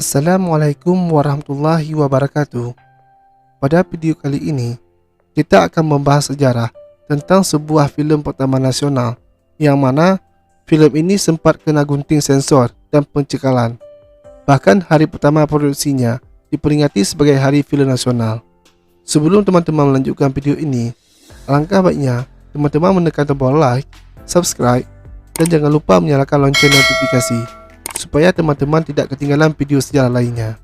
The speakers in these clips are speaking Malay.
Assalamualaikum warahmatullahi wabarakatuh. Pada video kali ini, kita akan membahas sejarah tentang sebuah filem pertama nasional yang mana filem ini sempat kena gunting sensor dan pencekalan. Bahkan hari pertama produksinya diperingati sebagai Hari Filem Nasional. Sebelum teman-teman melanjutkan video ini, alangkah baiknya teman-teman menekan tombol like, subscribe, dan jangan lupa menyalakan lonceng notifikasi supaya teman-teman tidak ketinggalan video sejarah lainnya.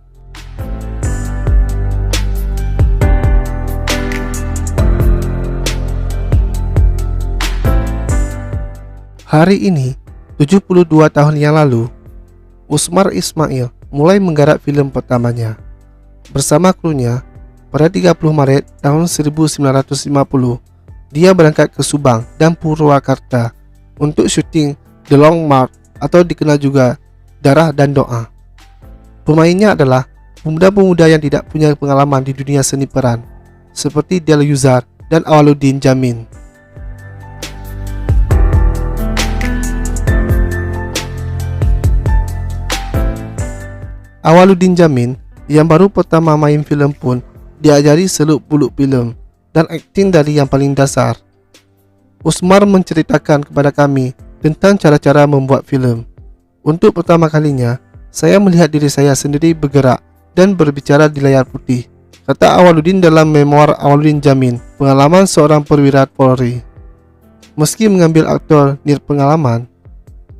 Hari ini, 72 tahun yang lalu, Usmar Ismail mulai menggarap filem pertamanya. Bersama krunya, pada 30 Maret tahun 1950, dia berangkat ke Subang dan Purwakarta untuk syuting The Long March atau dikenal juga Darah dan Doa. Pemainnya adalah pemuda-pemuda yang tidak punya pengalaman di dunia seni peran, seperti Del Yuzar dan Awaluddin Jamin. Awaluddin Jamin yang baru pertama main filem pun diajari seluk-beluk filem dan akting dari yang paling dasar. Usmar menceritakan kepada kami tentang cara-cara membuat filem. Untuk pertama kalinya, saya melihat diri saya sendiri bergerak dan berbicara di layar putih, kata Awaluddin dalam memoir Awaluddin Jamin, pengalaman seorang perwira Polri. Meski mengambil aktor nirpengalaman,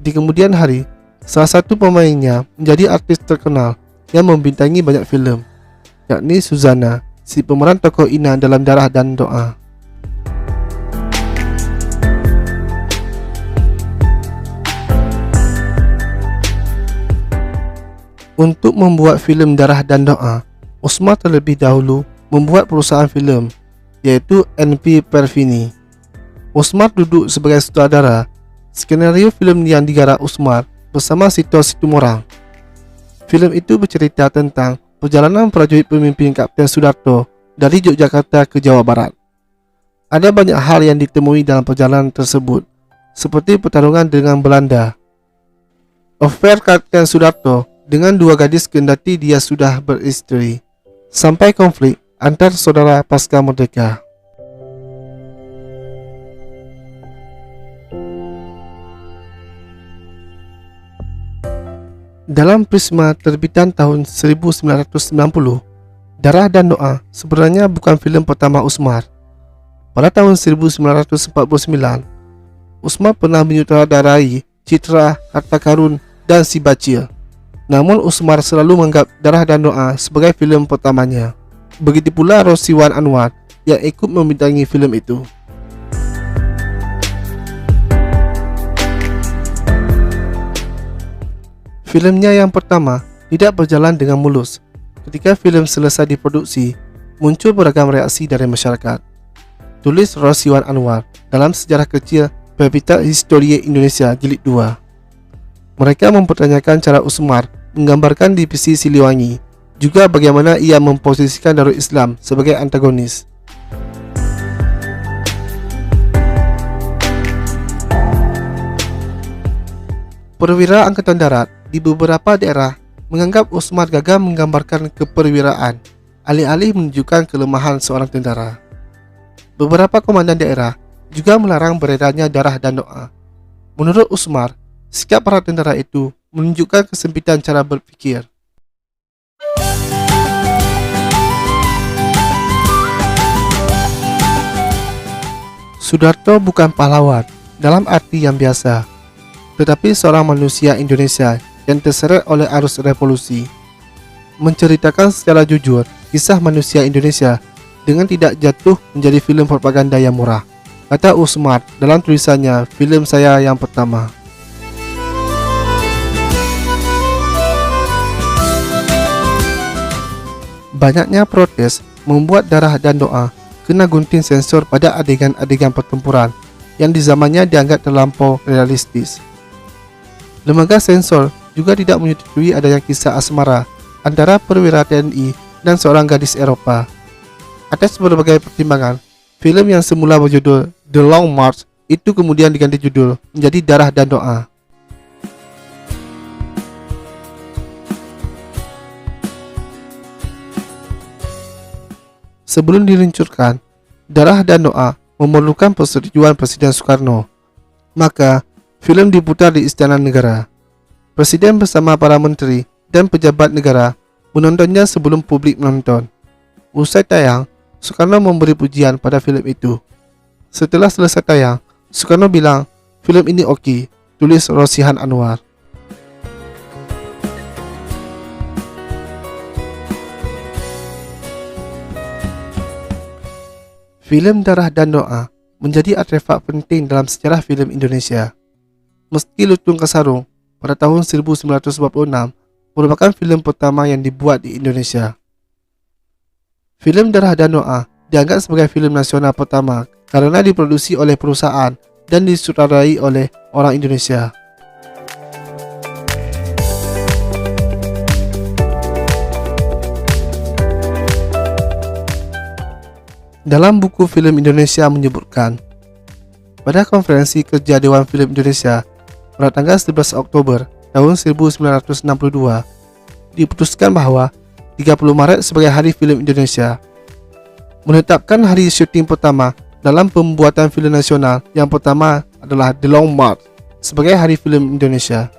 di kemudian hari, salah satu pemainnya menjadi artis terkenal yang membintangi banyak filem, yakni Suzana, si pemeran tokoh Ina dalam Darah dan Doa. Untuk membuat filem Darah dan Doa, Usmar terlebih dahulu membuat perusahaan filem, yaitu NP Perfini. Usmar duduk sebagai sutradara. Skenario filem yang digarap Usmar bersama Sito Situmorang. Filem itu bercerita tentang perjalanan prajurit pemimpin Kapten Sudarto dari Yogyakarta ke Jawa Barat. Ada banyak hal yang ditemui dalam perjalanan tersebut, seperti pertarungan dengan Belanda, affair Kapten Sudarto dengan dua gadis kendati dia sudah beristri, sampai konflik antar saudara pasca merdeka. Dalam prisma terbitan tahun 1990, Darah dan Doa sebenarnya bukan filem pertama Usmar. Pada tahun 1949, Usmar pernah menyutradarai Citra Harta Karun dan Si Bacil. Namun Usmar selalu menganggap Darah dan Doa sebagai filem pertamanya. Begitu pula Rosiwan Anwar yang ikut membintangi filem itu. Filemnya yang pertama tidak berjalan dengan mulus. Ketika filem selesai diproduksi, muncul beragam reaksi dari masyarakat. Tulis Rosiwan Anwar dalam Sejarah Kecil Pepita Historie Indonesia Jilid 2. Mereka mempertanyakan cara Usmar menggambarkan divisi Siliwangi, juga bagaimana ia memposisikan Darul Islam sebagai antagonis. Perwira Angkatan Darat di beberapa daerah menganggap Usmar gagal menggambarkan keperwiraan, alih-alih menunjukkan kelemahan seorang tentara. Beberapa komandan daerah juga melarang beredarnya Darah dan Doa. Menurut Usmar, sikap para tentara itu menunjukkan kesempitan cara berpikir. Sudarto bukan pahlawan dalam arti yang biasa, tetapi seorang manusia Indonesia yang terseret oleh arus revolusi. Menceritakan secara jujur kisah manusia Indonesia dengan tidak jatuh menjadi filem propaganda yang murah, kata Usmar dalam tulisannya Filem Saya yang Pertama. Banyaknya protes membuat Darah dan Doa kena gunting sensor pada adegan-adegan pertempuran yang di zamannya dianggap terlampau realistis. Lembaga sensor juga tidak menyetujui adanya kisah asmara antara perwira TNI dan seorang gadis Eropa. Atas berbagai pertimbangan, filem yang semula berjudul The Long March itu kemudian diganti judul menjadi Darah dan Doa. Sebelum diluncurkan, Darah dan Doa memerlukan persetujuan Presiden Soekarno. Maka, filem diputar di Istana Negara. Presiden bersama para menteri dan pejabat negara menontonnya sebelum publik menonton. Usai tayang, Soekarno memberi pujian pada filem itu. Setelah selesai tayang, Soekarno bilang, "Filem ini oke," tulis Rosihan Anwar. Filem Darah dan Doa menjadi artefak penting dalam sejarah filem Indonesia. Meski Lutung Kasarung pada tahun 1946 merupakan filem pertama yang dibuat di Indonesia. Filem Darah dan Doa dianggap sebagai filem nasional pertama karena diproduksi oleh perusahaan dan disutradarai oleh orang Indonesia. Dalam buku Film Indonesia menyebutkan, pada konferensi kerja Dewan Film Indonesia pada tanggal 11 Oktober tahun 1962, diputuskan bahwa 30 Maret sebagai Hari Film Indonesia. Menetapkan hari syuting pertama dalam pembuatan filem nasional yang pertama adalah The Long March sebagai Hari Film Indonesia.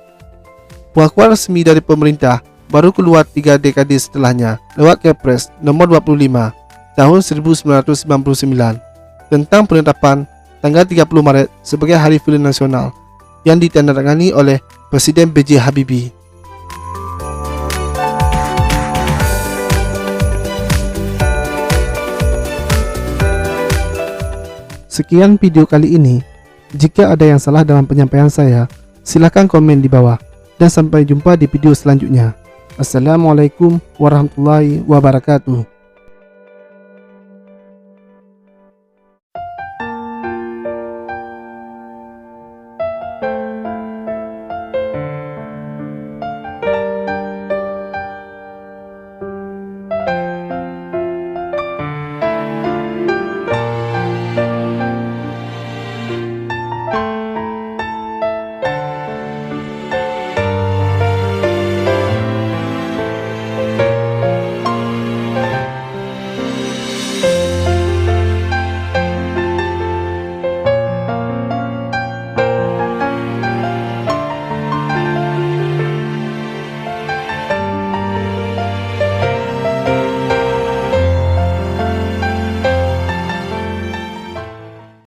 Pengakuan resmi dari pemerintah baru keluar 3 dekade setelahnya lewat Kepres nomor 25 tahun 1999 tentang penetapan tanggal 30 Maret sebagai Hari Film Nasional yang ditandatangani oleh Presiden B.J. Habibie. Sekian video kali ini. Jika ada yang salah dalam penyampaian saya, silakan komen di bawah. Dan sampai jumpa di video selanjutnya. Assalamualaikum warahmatullahi wabarakatuh.